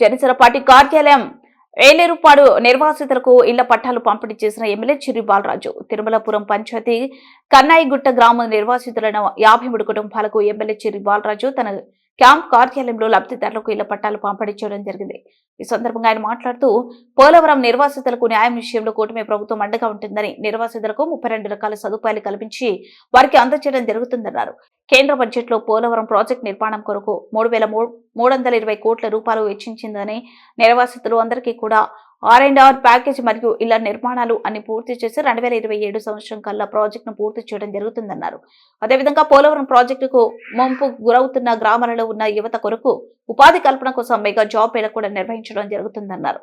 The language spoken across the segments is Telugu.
జనసేన పార్టీ కార్యాలయం ఏలేరుపాడు నిర్వాసితులకు ఇళ్ల పట్టాలు పంపిణీ చేసిన ఎమ్మెల్యే చిర్రి బాలరాజు. తిరుమలపురం పంచాయతీ కన్నాయిగుట్ట గ్రామ నిర్వాసితులైన 53 కుటుంబాలకు ఎమ్మెల్యే చిర్రి బాలరాజు తన క్యాంప్ కార్యాలయంలో లబ్ధిదారులకు ఇళ్ల పట్టాలు పంపిణీ చేయడం జరిగింది. ఈ సందర్భంగా ఆయన మాట్లాడుతూ పోలవరం నిర్వాసితులకు న్యాయం విషయంలో కూటమి ప్రభుత్వం అండగా ఉంటుందని, నిర్వాసితులకు 32 రకాల సదుపాయాలు కల్పించి వారికి అందజేయడం జరుగుతుందన్నారు. కేంద్ర బడ్జెట్ లో పోలవరం ప్రాజెక్టు నిర్మాణం కొరకు 3,320 కోట్ల రూపాయలు వెచ్చించిందని, నిర్వాసితులు అందరికీ కూడా R&R ప్యాకేజ్ మరియు ఇళ్ల నిర్మాణాలు అన్ని పూర్తి చేసి 2027 సంవత్సరం కల్లా ప్రాజెక్టును పూర్తి చేయడం జరుగుతుందన్నారు. అదేవిధంగా పోలవరం ప్రాజెక్టుకు ముంపు గురవుతున్న గ్రామాలలో ఉన్న యువత కొరకు ఉపాధి కల్పన కోసం మెగా జాబ్ మేళా కూడా నిర్వహించడం జరుగుతుందన్నారు.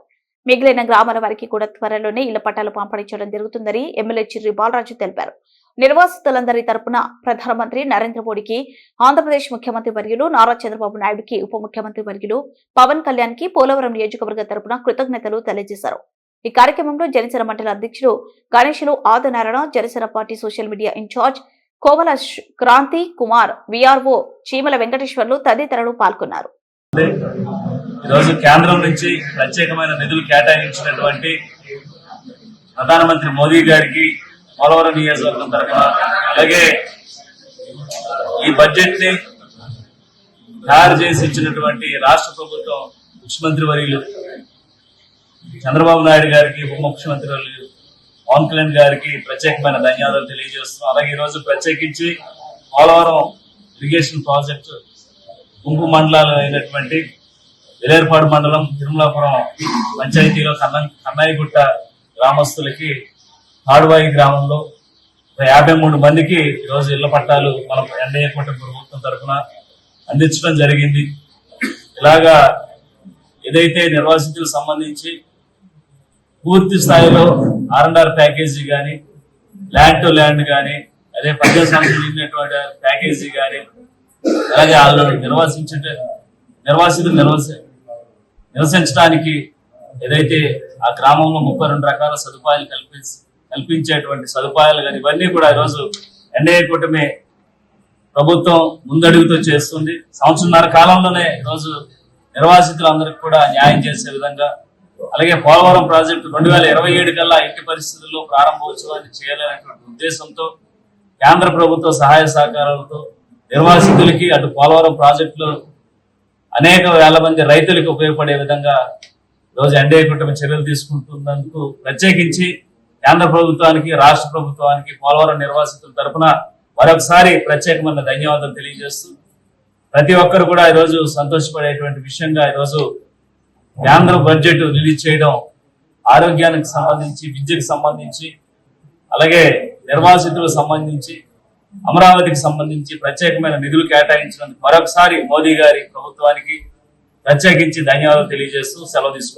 మిగిలిన గ్రామాల వారికి కూడా త్వరలోనే ఇళ్ల పట్టాలు పంపిణీ చేయడం జరుగుతుందని ఎమ్మెల్యే చిర్రి బాలరాజు తెలిపారు. నిర్వాసితులందరి తరపున ప్రధానమంత్రి నరేంద్ర మోడీకి, ఆంధ్రప్రదేశ్ ముఖ్యమంత్రి వర్యులు నారా చంద్రబాబు నాయుడుకి, ఉప ముఖ్యమంత్రి వర్యులు పవన్ కళ్యాణ్ కి పోలవరం నియోజకవర్గ తరపున కృతజ్ఞతలు తెలియజేశారు. ఈ కార్యక్రమంలో జనసేన మండల అధ్యక్షుడు Ganeshulu Adinarayana, Janasena party social media incharge Kovala Kranthi Kumar, VRO Cheemala Venkateswarlu తదితరులు పాల్గొన్నారు. ఈరోజు కేంద్రం నుంచి ప్రత్యేకమైన నిధులు కేటాయించినటువంటి ప్రధానమంత్రి మోదీ గారికి పోలవరం నియోజకవర్గం తరఫున, అలాగే ఈ బడ్జెట్ ని తయారు చేసి ఇచ్చినటువంటి రాష్ట్ర ప్రభుత్వం ముఖ్యమంత్రి వర్యులు చంద్రబాబు నాయుడు గారికి, ఉప ముఖ్యమంత్రి వర్యులు పవన్ కళ్యాణ్ గారికి ప్రత్యేకమైన ధన్యవాదాలు తెలియజేస్తున్నాం. అలాగే ఈరోజు ప్రత్యేకించి పోలవరం ఇరిగేషన్ ప్రాజెక్టు గుంపు మండలాలు అయినటువంటి ఏలేరుపాడు మండలం తిరుమలాపురం పంచాయతీలో కన్నాయిగుట్ట గ్రామస్తులకి తాడువాయి గ్రామంలో 53 మందికి ఈరోజు ఇళ్ల పట్టాలు మన ఎన్డీఏ కూటమి ప్రభుత్వం తరఫున అందించడం జరిగింది. ఇలాగా ఏదైతే నిర్వాసితులకు సంబంధించి పూర్తి స్థాయిలో R&R ప్యాకేజీ కానీ, ల్యాండ్ టు ల్యాండ్ కానీ, అదే ప్రజలకు సంబంధించినటువంటి ప్యాకేజీ కానీ, అలాగే వాళ్ళు నిర్వాసితులు నివసించడానికి ఏదైతే ఆ గ్రామంలో 32 రకాల సదుపాయాలు కల్పించేటువంటి సదుపాయాలు కానీ, ఇవన్నీ కూడా ఈరోజు ఎన్డీఏ కూటమి ప్రభుత్వం ముందడుగుతో చేస్తుంది. సంవత్సరంన్నర కాలంలోనే ఈరోజు నిర్వాసితులందరికీ కూడా న్యాయం చేసే విధంగా, అలాగే పోలవరం ప్రాజెక్టు 2027 కల్లా ఎట్టి పరిస్థితుల్లో ప్రారంభోత్సవాన్ని చేయాలనేటువంటి ఉద్దేశంతో కేంద్ర ప్రభుత్వ సహాయ సహకారాలతో నిర్వాసితులకి, అటు పోలవరం ప్రాజెక్టులో అనేక వేల మంది రైతులకు ఉపయోగపడే విధంగా ఈరోజు ఎన్డీఏ కూటమి చర్యలు తీసుకుంటున్నందుకు ప్రత్యేకించి కేంద్ర ప్రభుత్వానికి, రాష్ట్ర ప్రభుత్వానికి, పోలవరం నిర్వాసితుల తరఫున మరొకసారి ప్రత్యేకమైన ధన్యవాదాలు తెలియజేస్తూ, ప్రతి ఒక్కరు కూడా ఈరోజు సంతోషపడేటువంటి విషయంగా ఈరోజు కేంద్ర బడ్జెట్ రిలీజ్ చేయడం ఆరోగ్యానికి సంబంధించి, విద్యకు సంబంధించి, అలాగే నిర్వాసితులకు సంబంధించి, అమరావతికి సంబంధించి ప్రత్యేకమైన నిధులు కేటాయించినందుకు మరొకసారి మోదీ గారి ప్రభుత్వానికి ప్రత్యేకించి ధన్యవాదాలు తెలియజేస్తూ సెలవు తీసుకుంటాం.